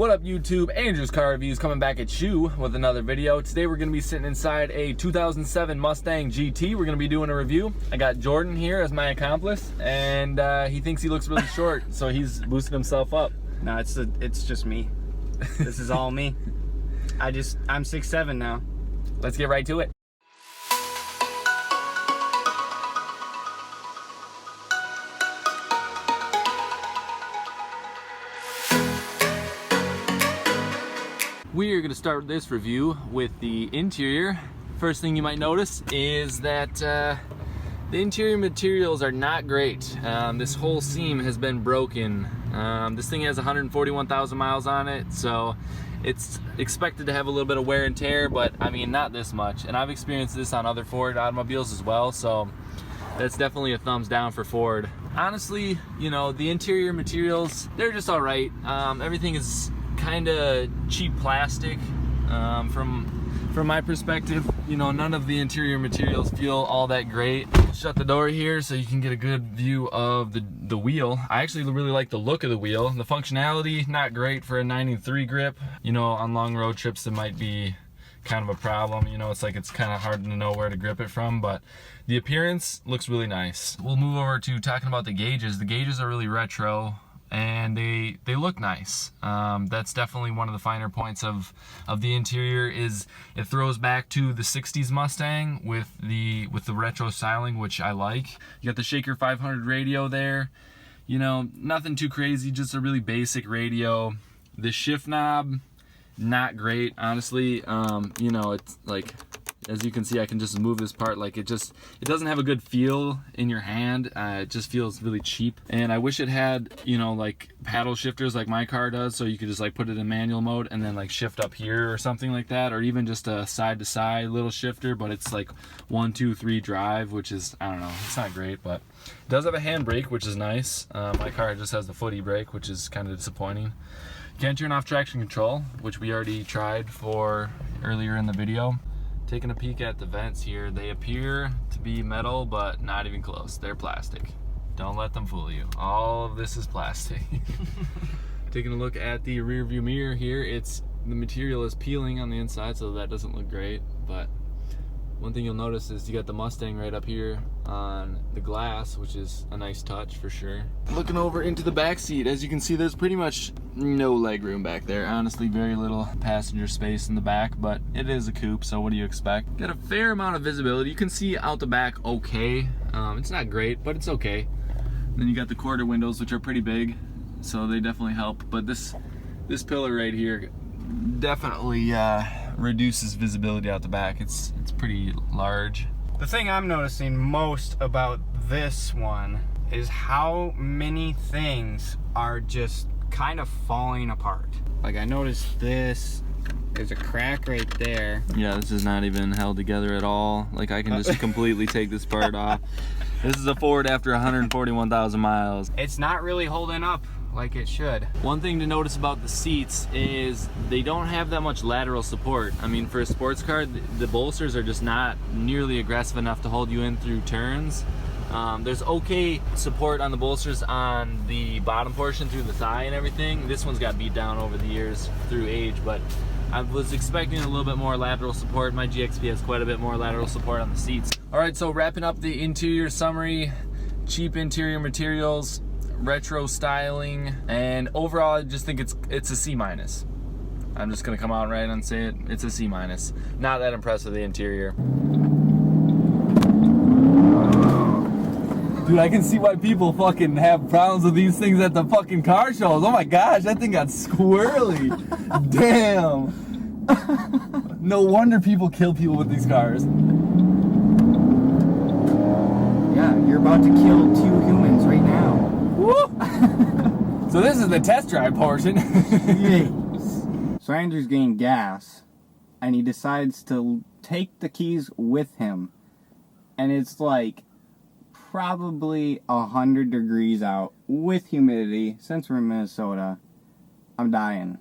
What up YouTube, Andrew's Car Reviews coming back at you with another video. Today we're going to be sitting inside a 2007 Mustang GT. We're going to be doing a review. I got Jordan here as my accomplice, and he thinks he looks really short, so he's boosting himself up. No, it's just me. This is all me. I'm 6'7" now. Let's get right to it. We are going to start this review with the interior. First thing you might notice is that the interior materials are not great. This whole seam has been broken. This thing has 141,000 miles on it, so it's expected to have a little bit of wear and tear, but I mean not this much. And I've experienced this on other Ford automobiles as well, so that's definitely a thumbs down for Ford. Honestly, you know, the interior materials, they're just all right. Everything is kind of cheap plastic. From my perspective, you know, none of the interior materials feel all that great. Shut the door here so you can get a good view of the wheel. I actually really like the look of the wheel. The functionality, not great for a 93 grip. You know, on long road trips it might be kind of a problem. You know, it's kind of hard to know where to grip it from, but the appearance looks really nice. We'll move over to talking about the gauges. The gauges are really retro, and they look nice. That's definitely one of the finer points of the interior. Is it throws back to the 60s Mustang with the retro styling, which I like. You got the Shaker 500 radio there. You know, nothing too crazy, just a really basic radio. The shift knob, not great, honestly. You know, it's like, as you can see, I can just move this part. Like, it doesn't have a good feel in your hand. It just feels really cheap. And I wish it had, you know, like paddle shifters like my car does, so you could just like put it in manual mode and then like shift up here or something like that, or even just a side to side little shifter, but it's like 1, 2, 3 drive, which is, I don't know, it's not great, but it does have a handbrake, which is nice. My car just has the footy brake, which is kind of disappointing. Can't turn off traction control, which we already tried for earlier in the video. Taking a peek at the vents here, they appear to be metal, but not even close. They're plastic. Don't let them fool you. All of this is plastic. Taking a look at the rear view mirror here, the material is peeling on the inside, so that doesn't look great, but one thing you'll notice is you got the Mustang right up here on the glass, which is a nice touch for sure. Looking over into the back seat, as you can see, there's pretty much no leg room back there. Honestly, very little passenger space in the back, but it is a coupe, so what do you expect? Got a fair amount of visibility. You can see out the back okay. It's not great, but it's okay. Then you got the quarter windows, which are pretty big, so they definitely help. But this pillar right here definitely reduces visibility out the back. It's pretty large. The thing I'm noticing most about this one is how many things are just kind of falling apart. Like, I noticed this, there's a crack right there. Yeah, this is not even held together at all. Like, I can just completely take this part off. This is a Ford after 141,000 miles. It's not really holding up like it should. One thing to notice about the seats is they don't have that much lateral support. I mean, for a sports car, the bolsters are just not nearly aggressive enough to hold you in through turns. There's okay support on the bolsters on the bottom portion through the thigh and everything. This one's got beat down over the years through age, but I was expecting a little bit more lateral support. My GXP has quite a bit more lateral support on the seats. All right, so wrapping up the interior summary, cheap interior materials, retro styling, and overall I just think it's a C-. I'm just gonna come out right and say it. It's a C-. Not that impressed with the interior. Dude, I can see why people fucking have problems with these things at the fucking car shows. Oh my gosh, that thing got squirrely. Damn. No wonder people kill people with these cars. Yeah, you're about to kill 2 humans right now. Woo! So this is the test drive portion. Yes. So Andrew's getting gas, and he decides to take the keys with him, and it's like probably 100 degrees out with humidity. Since we're in Minnesota, I'm dying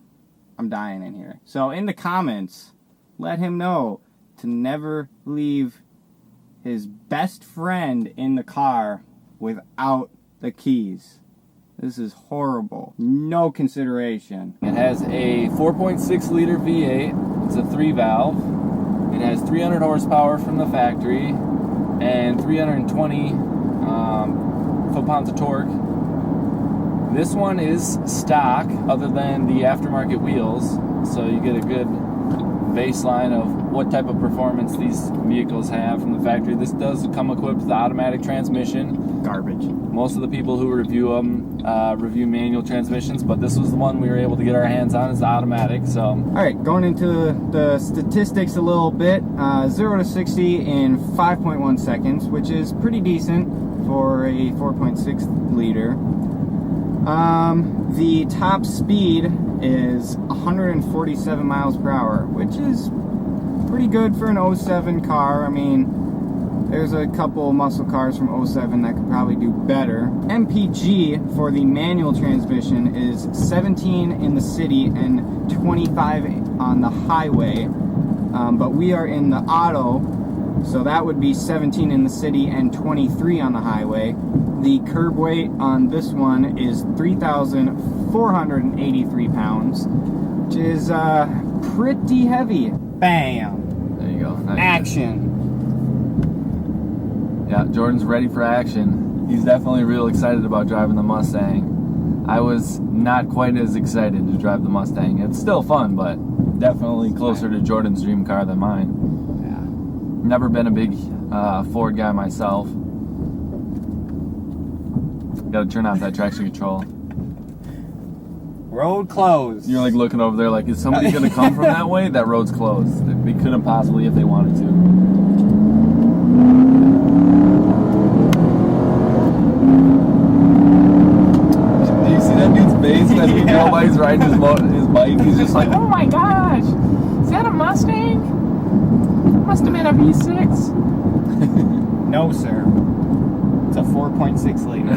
in here. So in the comments, let him know to never leave his best friend in the car without the keys. This is horrible. No consideration. It has a 4.6 liter V8. It's a 3-valve. It has 300 horsepower from the factory and 320 foot-pounds of torque. This one is stock, other than the aftermarket wheels, so you get a good baseline of what type of performance these vehicles have from the factory. This does come equipped with automatic transmission. Garbage. Most of the people who review them review manual transmissions, but this was the one we were able to get our hands on. It's automatic, so. All right, going into the statistics a little bit. 0 to 60 in 5.1 seconds, which is pretty decent for a 4.6 liter. The top speed is 147 miles per hour, which is pretty good for an 07 car. I mean, there's a couple muscle cars from 07 that could probably do better. MPG for the manual transmission is 17 in the city and 25 on the highway. But we are in the auto, so that would be 17 in the city and 23 on the highway. The curb weight on this one is 3,483 pounds, which is pretty heavy. Bam! There you go. Nice. Action! Yeah, Jordan's ready for action. He's definitely real excited about driving the Mustang. I was not quite as excited to drive the Mustang. It's still fun, but definitely closer to Jordan's dream car than mine. Yeah. Never been a big Ford guy myself. Gotta turn off that traction control. Road closed. You're like looking over there like, is somebody gonna come from that way? That road's closed. They couldn't possibly if they wanted to. Do you see that dude's face as we go by? He's riding his bike. He's just like, oh my gosh, is that a Mustang? Must have been a V6. No, sir. It's a 4.6 liter.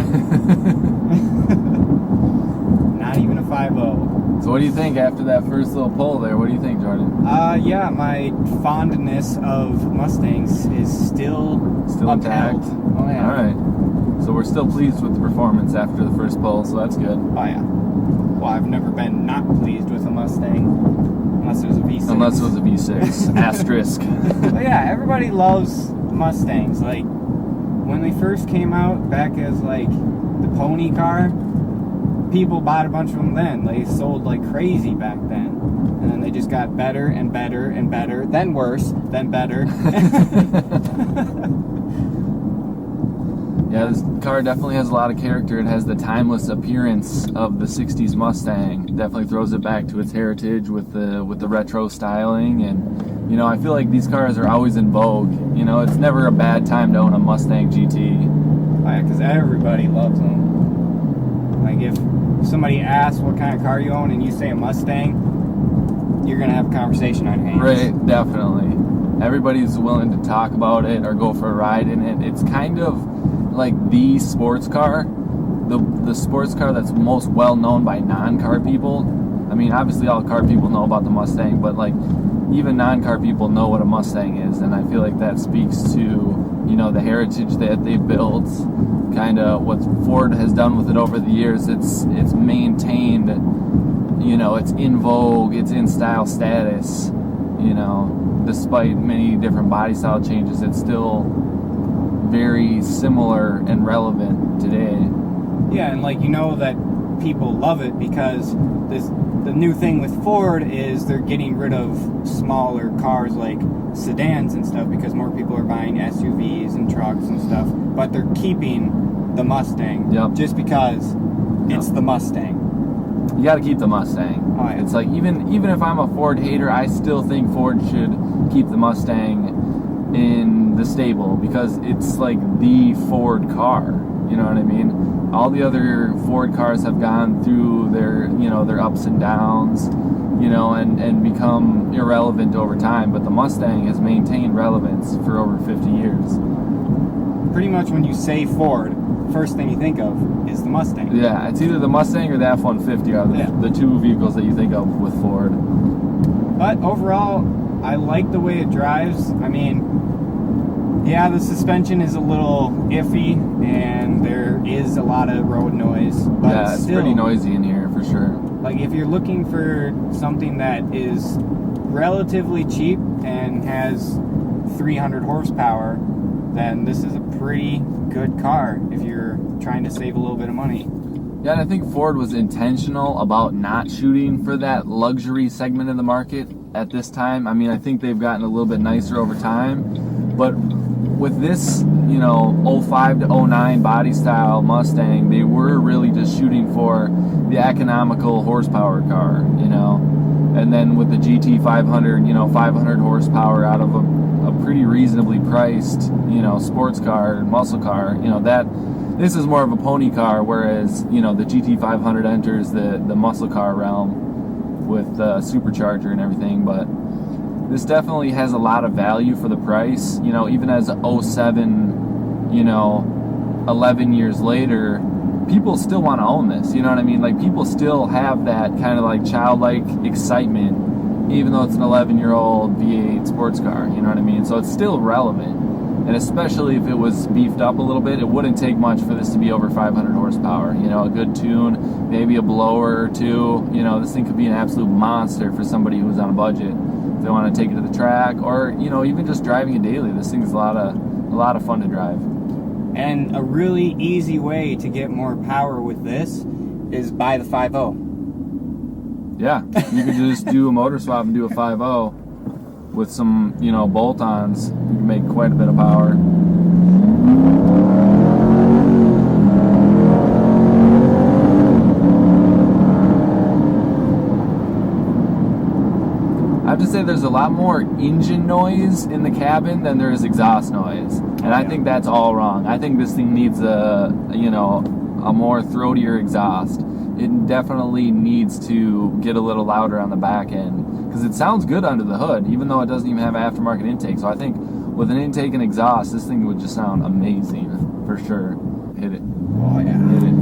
Not even a 5.0. So what do you think after that first little pull there? What do you think, Jordan? Yeah, my fondness of Mustangs is still intact? Oh, yeah. All right. So we're still pleased with the performance after the first pull, so that's good. Oh, yeah. Well, I've never been not pleased with a Mustang. Unless it was a V6. Unless it was a V6. Asterisk. Well, yeah, everybody loves Mustangs. Like, when they first came out back as like the pony car, people bought a bunch of them then. They sold like crazy back then. And then they just got better and better and better, then worse, then better. Yeah, this car definitely has a lot of character. It has the timeless appearance of the 60s Mustang. Definitely throws it back to its heritage with the retro styling, and you know, I feel like these cars are always in vogue. You know, it's never a bad time to own a Mustang GT. Oh, yeah, because everybody loves them. Like if somebody asks what kind of car you own and you say a Mustang, you're gonna have a conversation on hands. Right, definitely. Everybody's willing to talk about it or go for a ride in it. It's kind of like the sports car, the sports car that's most well known by non-car people. I mean, obviously all car people know about the Mustang, but like even non-car people know what a Mustang is, and I feel like that speaks to, you know, the heritage that they built, kind of what Ford has done with it over the years. It's maintained, you know, it's in vogue, it's in style status, you know, despite many different body style changes, it's still very similar and relevant today. Yeah, and like, you know that people love it because the new thing with Ford is they're getting rid of smaller cars like sedans and stuff because more people are buying SUVs and trucks and stuff, but they're keeping the Mustang. Yep. Just because it's the Mustang. You got to keep the Mustang. Oh, yeah. It's like even if I'm a Ford hater, I still think Ford should keep the Mustang in the stable because it's like the Ford car. You know what I mean? All the other Ford cars have gone through their, you know, their ups and downs, you know, and become irrelevant over time. But the Mustang has maintained relevance for over 50 years. Pretty much when you say Ford, first thing you think of is the Mustang. Yeah, it's either the Mustang or the F-150 are the two vehicles that you think of with Ford. But overall, I like the way it drives. I mean, Yeah, the suspension is a little iffy, and there is a lot of road noise. But yeah, it's still, pretty noisy in here for sure. Like, if you're looking for something that is relatively cheap and has 300 horsepower, then this is a pretty good car if you're trying to save a little bit of money. Yeah, and I think Ford was intentional about not shooting for that luxury segment of the market at this time. I mean, I think they've gotten a little bit nicer over time, but with this, you know, 05 to 09 body style Mustang, they were really just shooting for the economical horsepower car, you know. And then with the GT 500, you know, 500 horsepower out of a pretty reasonably priced, you know, sports car, muscle car, you know, this is more of a pony car, whereas, you know, the GT 500 enters the muscle car realm with the supercharger and everything. But this definitely has a lot of value for the price, you know, even as 07, you know, 11 years later, people still want to own this, you know what I mean? Like, people still have that kind of like childlike excitement, even though it's an 11-year-old V8 sports car, you know what I mean? So it's still relevant. And especially if it was beefed up a little bit, it wouldn't take much for this to be over 500 horsepower. You know, a good tune, maybe a blower or two. You know, this thing could be an absolute monster for somebody who's on a budget. If they want to take it to the track, or, you know, even just driving it daily. This thing's a lot of fun to drive. And a really easy way to get more power with this is buy the 5.0. Yeah, you could just do a motor swap and do a 5.0 with some, you know, bolt-ons. You can make quite a bit of power. I have to say there's a lot more engine noise in the cabin than there is exhaust noise. And I think that's all wrong. I think this thing needs a more throatier exhaust. It definitely needs to get a little louder on the back end, because it sounds good under the hood, even though it doesn't even have aftermarket intake. So I think with an intake and exhaust, this thing would just sound amazing for sure. Hit it. Oh yeah. Hit it.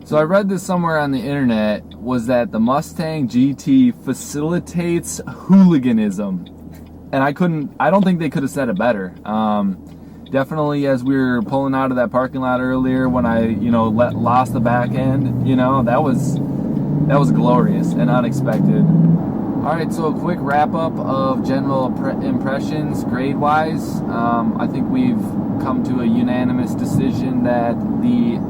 So I read this somewhere on the internet, was that the Mustang GT facilitates hooliganism. And I don't think they could have said it better. Definitely, as we were pulling out of that parking lot earlier, when I, you know, lost the back end, you know, that was glorious and unexpected. All right, so a quick wrap up of general impressions grade-wise. I think we've come to a unanimous decision that the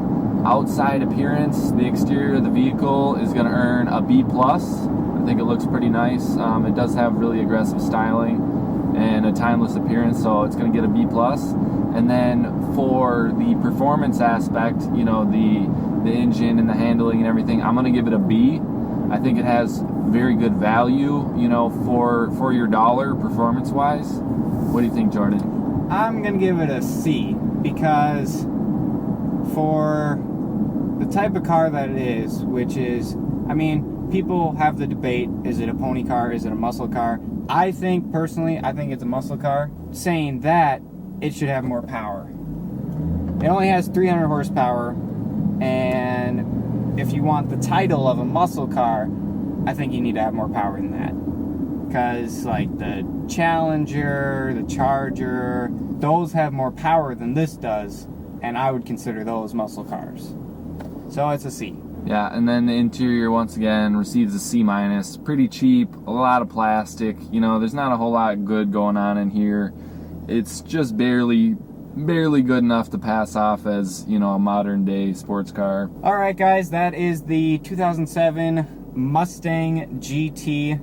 outside appearance, the exterior of the vehicle, is going to earn a B+. I think it looks pretty nice. It does have really aggressive styling and a timeless appearance, so it's going to get a B+. And then for the performance aspect, you know, the engine and the handling and everything, I'm going to give it a B. I think it has very good value, you know, for your dollar performance-wise. What do you think, Jordan? I'm going to give it a C, because for the type of car that it is, which is, I mean, people have the debate, is it a pony car, is it a muscle car? I think, personally, it's a muscle car. Saying that, it should have more power. It only has 300 horsepower, and if you want the title of a muscle car, I think you need to have more power than that. Because, like, the Challenger, the Charger, those have more power than this does, and I would consider those muscle cars. So it's a C. Yeah, and then the interior, once again, receives a C-. Pretty cheap, a lot of plastic. You know, there's not a whole lot good going on in here. It's just barely good enough to pass off as, you know, a modern-day sports car. All right, guys, that is the 2007 Mustang GT.